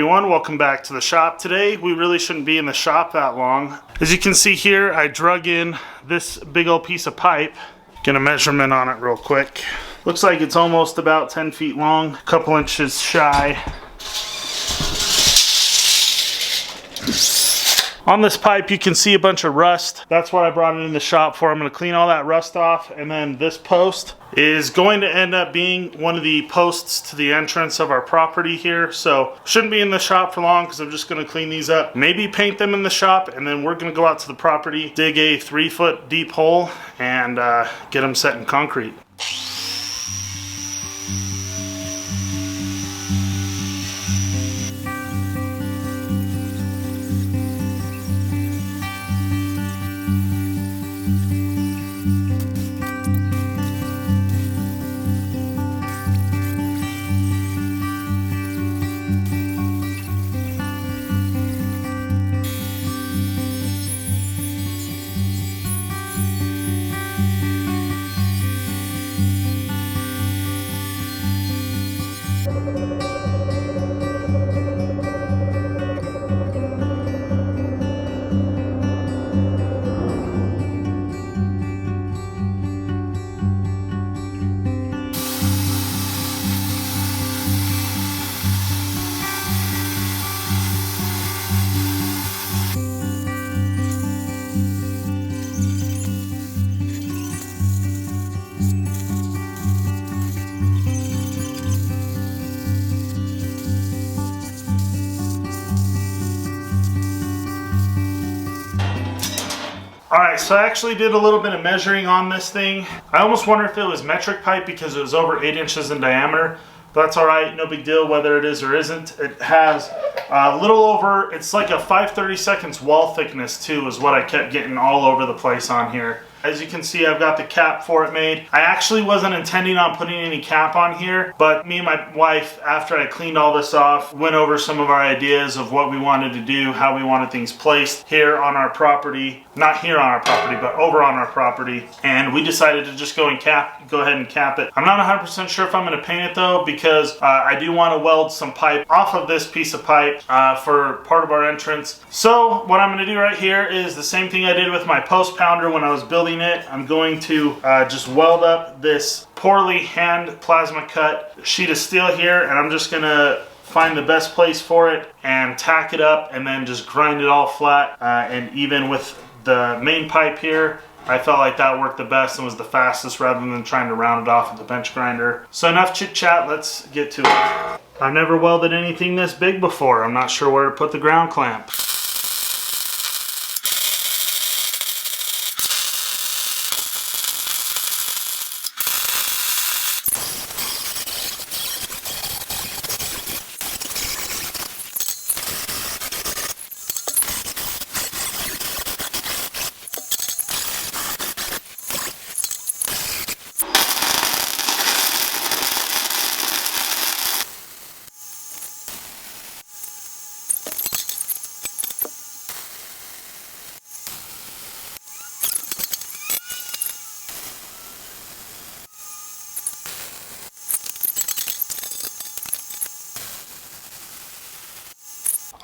everyone, welcome back to the shop. Today we really shouldn't be in the shop that long. As you can see here, I drug in this big old piece of pipe. Get a measurement on it real quick. Looks like it's almost about 10 feet long, a couple inches shy. On this pipe you can see a bunch of rust. That's what I brought it in the shop for. I'm going to clean all that rust off, and then this post is going to end up being one of the posts to the entrance of our property here. So shouldn't be in the shop for long because I'm just going to clean these up, maybe paint them in the shop, and then we're going to go out to the property, dig a 3-foot deep hole, and get them set in concrete. Alright, so I actually did a little bit of measuring on this thing. I almost wonder if it was metric pipe because it was over 8 inches in diameter. But that's alright, no big deal whether it is or isn't. It has a little over, it's like a 5/32 wall thickness too, is what I kept getting all over the place on here. As you can see, I've got the cap for it made. I actually wasn't intending on putting any cap on here, but me and my wife, after I cleaned all this off, went over some of our ideas of what we wanted to do, how we wanted things placed here on our property. Not here on our property, but over on our property. And we decided to just go ahead and cap it. I'm not 100% sure if I'm going to paint it though, because I do want to weld some pipe off of this piece of pipe for part of our entrance. So what I'm going to do right here is the same thing I did with my post pounder when I was building it. I'm going to just weld up this poorly hand plasma cut sheet of steel here, and I'm just going to find the best place for it and tack it up and then just grind it all flat and even with the main pipe here. I felt like that worked the best and was the fastest rather than trying to round it off with the bench grinder. So enough chit chat, let's get to it. I've never welded anything this big before. I'm not sure where to put the ground clamp.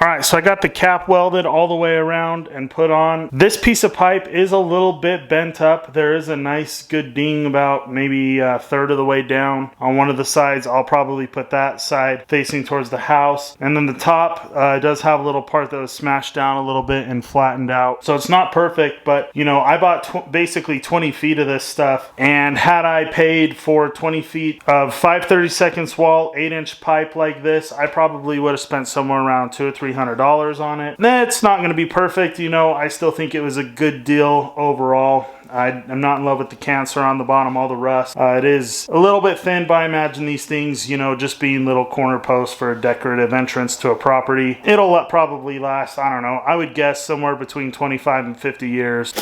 Alright, so I got the cap welded all the way around and put on. This piece of pipe is a little bit bent up. There is a nice good ding about maybe a third of the way down on one of the sides. I'll probably put that side facing towards the house. And then the top does have a little part that was smashed down a little bit and flattened out. So it's not perfect, but you know, I bought basically 20 feet of this stuff. And had I paid for 20 feet of 5/32 wall, 8-inch pipe like this, I probably would have spent somewhere around $200 or $300 on it. It's not going to be perfect, you know. I still think it was a good deal overall. I'm not in love with the cancer on the bottom, all the rust. It is a little bit thin, but I imagine these things, you know, just being little corner posts for a decorative entrance to a property. It'll probably last, I don't know, I would guess somewhere between 25 and 50 years.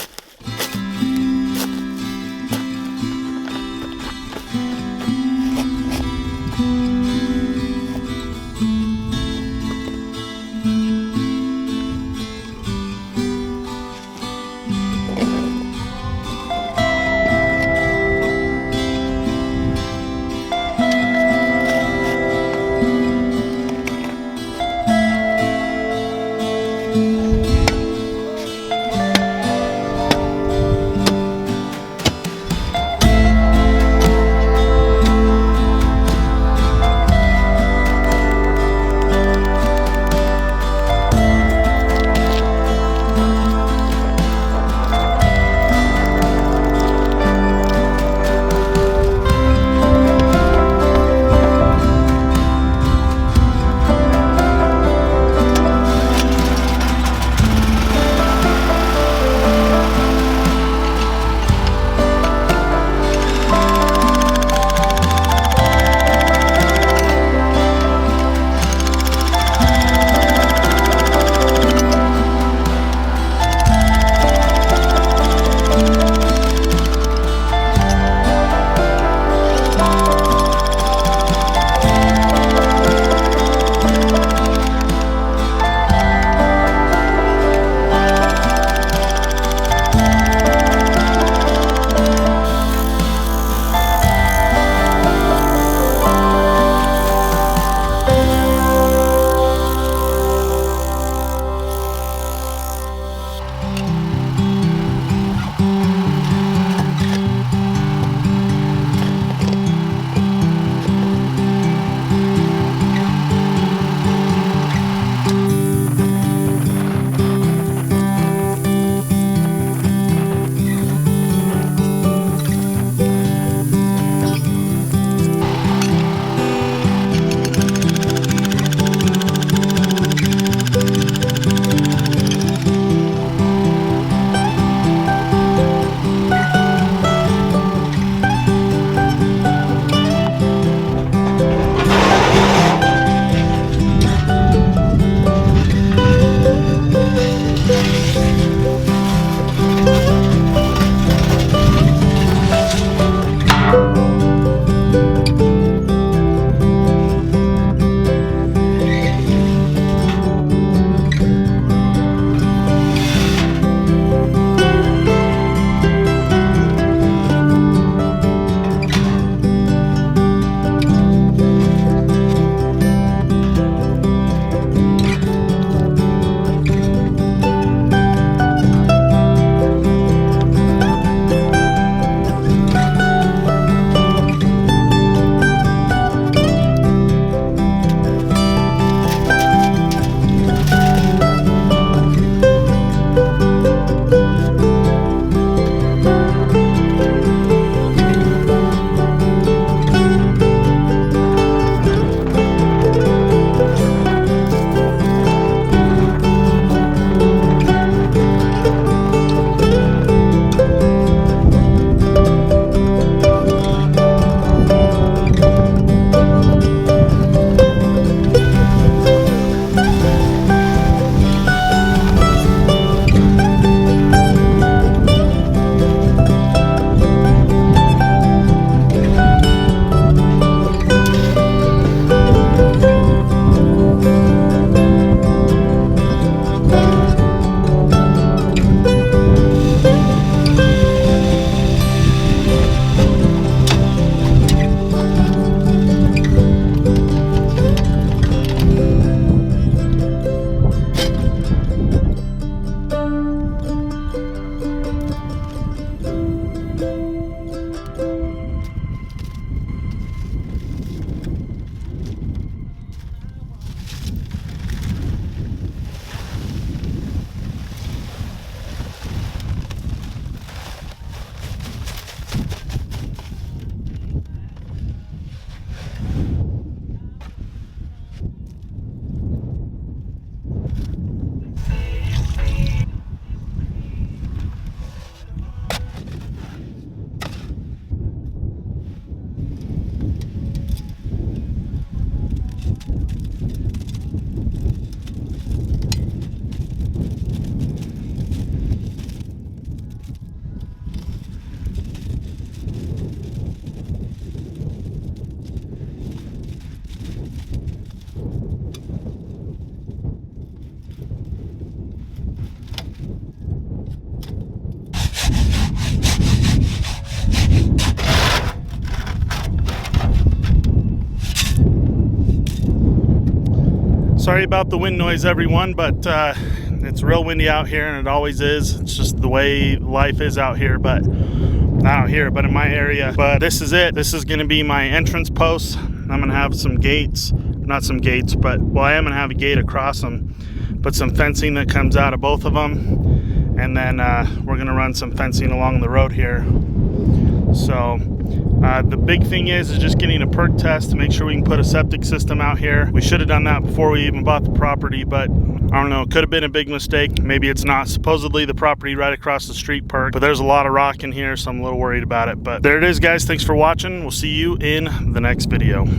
Sorry about the wind noise, everyone, but it's real windy out here, and it always is. It's just the way life is out here, but not out here, but in my area. But this is it. This is going to be my entrance post. I'm going to have some gates, not some gates, but, well, I am going to have a gate across them, but some fencing that comes out of both of them. And then we're going to run some fencing along the road here. So the big thing is just getting a perk test to make sure we can put a septic system out here. We should have done that before we even bought the property, but I don't know, it could have been a big mistake. Maybe it's not. Supposedly the property right across the street perk, but there's a lot of rock in here, so I'm a little worried about it. But there it is, guys. Thanks for watching. We'll see you in the next video.